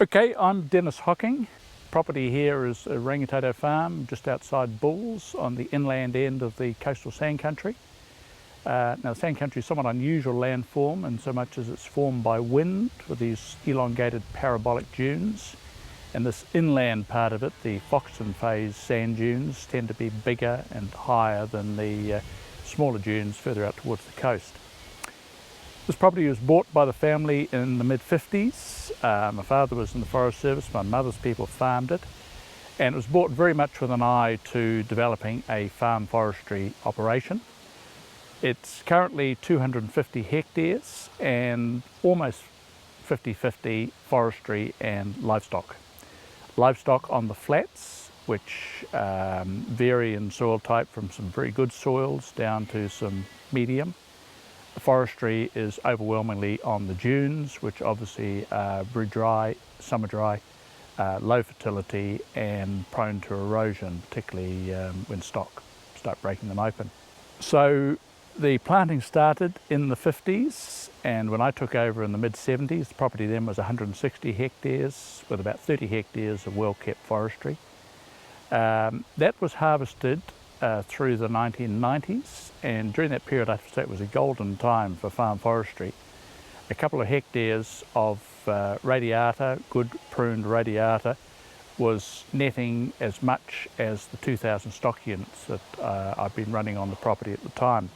Okay, I'm Denis Hocking. Property here is a Rangitoto farm just outside Bulls on the inland end of the coastal sand country. Now the sand country is somewhat unusual landform in so much as it's formed by wind with these elongated parabolic dunes, and this inland part of it, the Foxton phase sand dunes, tend to be bigger and higher than the smaller dunes further out towards the coast. This property was bought by the family in the mid-50s. My father was in the Forest Service, my mother's people farmed it, and it was bought very much with an eye to developing a farm forestry operation. It's currently 250 hectares and almost 50-50 forestry and livestock. Livestock on the flats, which vary in soil type from some very good soils down to some medium. The forestry is overwhelmingly on the dunes, which obviously are very dry, summer dry, low fertility and prone to erosion, particularly when stock start breaking them open. So the planting started in the 50s, and when I took over in the mid-70s, the property then was 160 hectares with about 30 hectares of well-kept forestry. That was harvested through the 1990s, and during that period I have to say it was a golden time for farm forestry. A couple of hectares of Radiata, good pruned Radiata, was netting as much as the 2,000 stock units that I've been running on the property at the time.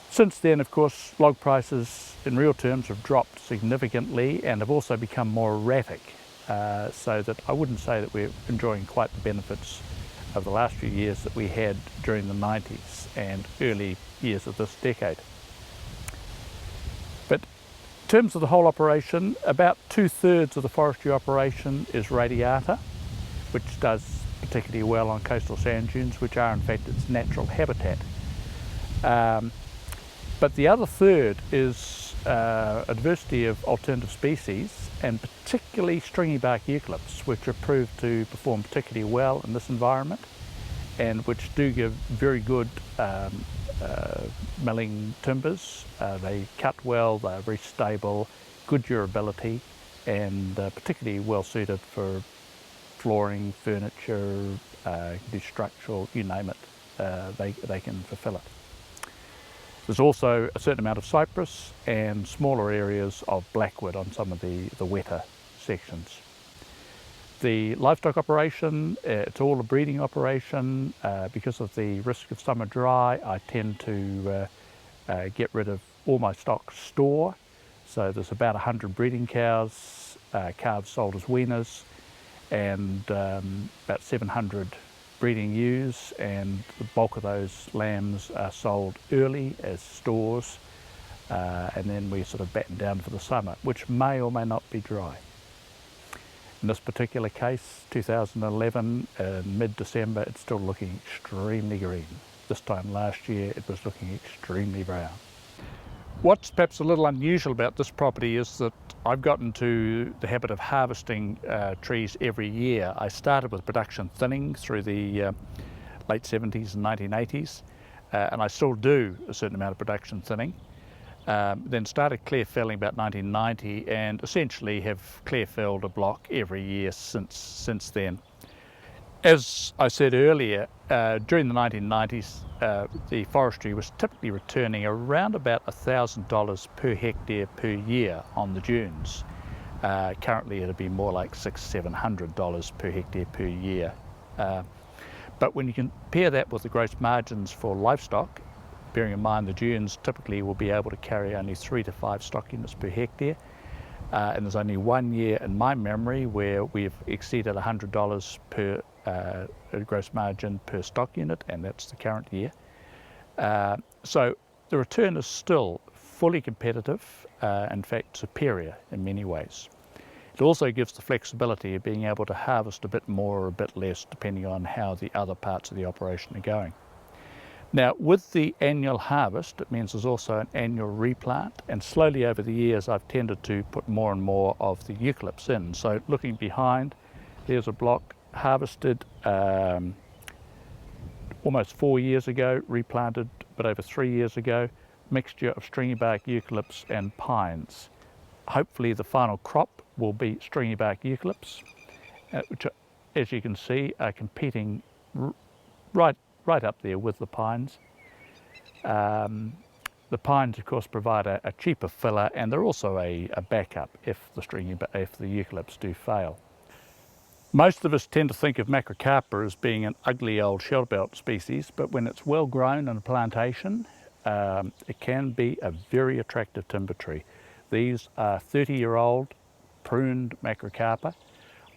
Since then, of course, log prices in real terms have dropped significantly and have also become more erratic, so that I wouldn't say that we're enjoying quite the benefits of the last few years that we had during the 90s and early years of this decade. But in terms of the whole operation, about 2/3 of the forestry operation is Radiata, which does particularly well on coastal sand dunes, which are in fact its natural habitat. But the other third is a diversity of alternative species, and particularly stringybark eucalypts, which are proved to perform particularly well in this environment and which do give very good milling timbers. They cut well, they're very stable, good durability, and particularly well suited for flooring, furniture, do structural, you name it, they can fulfill it. There's also a certain amount of cypress and smaller areas of blackwood on some of the wetter sections. The livestock operation, it's all a breeding operation. Because of the risk of summer dry, I tend to get rid of all my stock store. So there's about 100 breeding cows, calves sold as weaners, and about 700 breeding ewes, and the bulk of those lambs are sold early as stores, and then we sort of batten down for the summer, which may or may not be dry. In this particular case, 2011, mid-December, it's still looking extremely green. This time last year, it was looking extremely brown. What's perhaps a little unusual about this property is that I've gotten to the habit of harvesting trees every year. I started with production thinning through the late 70s and 1980s, and I still do a certain amount of production thinning. Then started clear felling about 1990, and essentially have clear felled a block every year since then. As I said earlier, during the 1990s, the forestry was typically returning around about $1,000 per hectare per year on the dunes. Currently it'd be more like $600–700 per hectare per year. But when you compare that with the gross margins for livestock, bearing in mind the dunes typically will be able to carry only 3 to 5 stock units per hectare, and there's only one year in my memory where we've exceeded $100 per gross margin per stock unit, and that's the current year. So the return is still fully competitive, in fact superior in many ways. It also gives the flexibility of being able to harvest a bit more or a bit less depending on how the other parts of the operation are going. Now, with the annual harvest, it means there's also an annual replant, and slowly over the years I've tended to put more and more of the eucalypts in. So looking behind, there's a block harvested almost 4 years ago, replanted a bit over 3 years ago, mixture of stringybark eucalypts and pines. hopefully the final crop will be stringybark eucalypts, which, as you can see, are competing right up there with the pines. The pines, of course, provide a cheaper filler, and they're also a backup if the eucalypts do fail. Most of us tend to think of macrocarpa as being an ugly old shelterbelt species, but when it's well grown in a plantation, it can be a very attractive timber tree. These are 30-year-old pruned macrocarpa.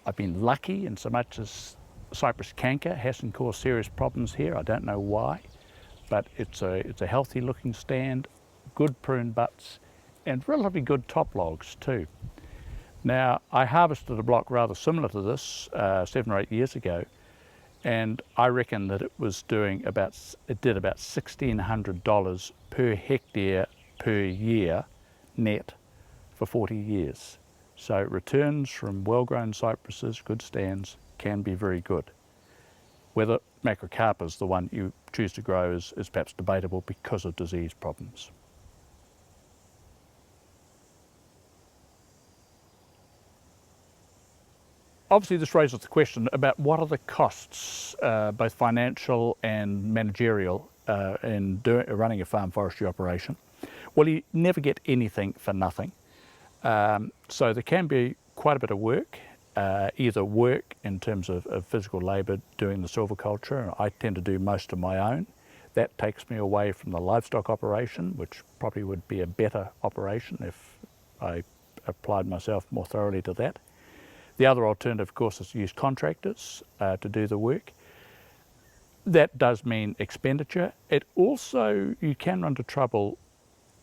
I've been lucky in so much as cypress canker hasn't caused serious problems here. I don't know why, but it's a healthy looking stand, good pruned butts, and relatively good top logs too. Now, I harvested a block rather similar to this 7 or 8 years ago, and I reckon that it did about $1,600 per hectare per year net for 40 years. So returns from well-grown cypresses, good stands, can be very good. Whether macrocarpa is the one you choose to grow is perhaps debatable because of disease problems. Obviously, this raises the question about what are the costs, both financial and managerial, in running a farm forestry operation. Well, you never get anything for nothing. So there can be quite a bit of work, either work in terms of physical labour doing the silviculture, and I tend to do most of my own. That takes me away from the livestock operation, which probably would be a better operation if I applied myself more thoroughly to that. The other alternative, of course, is to use contractors to do the work. That does mean expenditure. It also, you can run into trouble.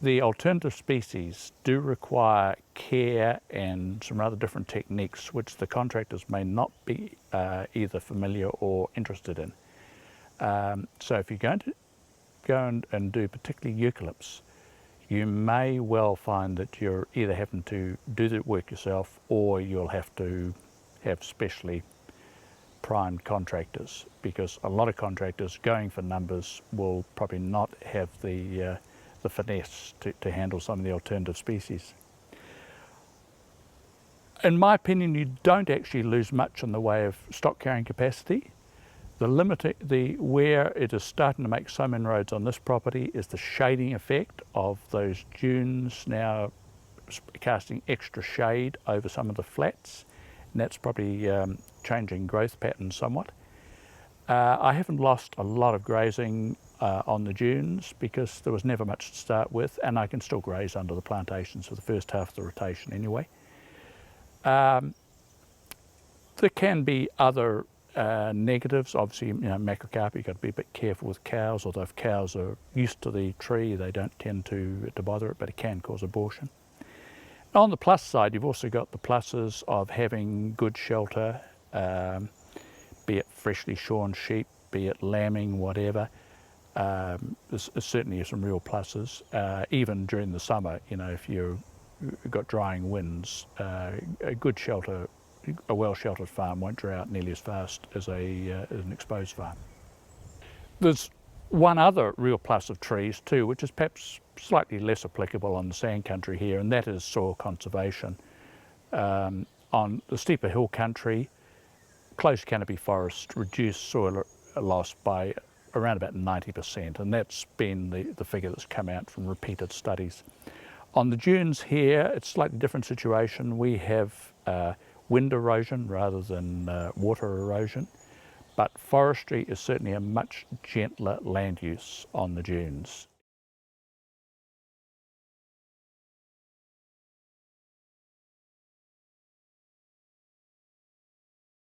The alternative species do require care and some rather different techniques which the contractors may not be either familiar or interested in. So if you're going to go and do particularly eucalypts, you may well find that you're either having to do the work yourself, or you'll have to have specially primed contractors, because a lot of contractors going for numbers will probably not have the finesse to handle some of the alternative species. In my opinion, you don't actually lose much in the way of stock carrying capacity. Where it is starting to make some inroads on this property is the shading effect of those dunes now casting extra shade over some of the flats, and that's probably changing growth patterns somewhat. I haven't lost a lot of grazing on the dunes because there was never much to start with, and I can still graze under the plantations for the first half of the rotation anyway. There can be other negatives. Obviously, macrocarpa, you've got to be a bit careful with cows, although if cows are used to the tree, they don't tend to bother it, but it can cause abortion. On the plus side, you've also got the pluses of having good shelter, be it freshly shorn sheep, be it lambing, whatever. There's certainly some real pluses. Even during the summer, if you've got drying winds, a good shelter, a well-sheltered farm won't dry out nearly as fast as an exposed farm. There's one other real plus of trees too, which is perhaps slightly less applicable on the sand country here, and that is soil conservation. On the steeper hill country, close canopy forests reduce soil loss by around about 90%, and that's been the figure that's come out from repeated studies. On the dunes here, it's a slightly different situation. We have wind erosion rather than water erosion, but forestry is certainly a much gentler land use on the dunes.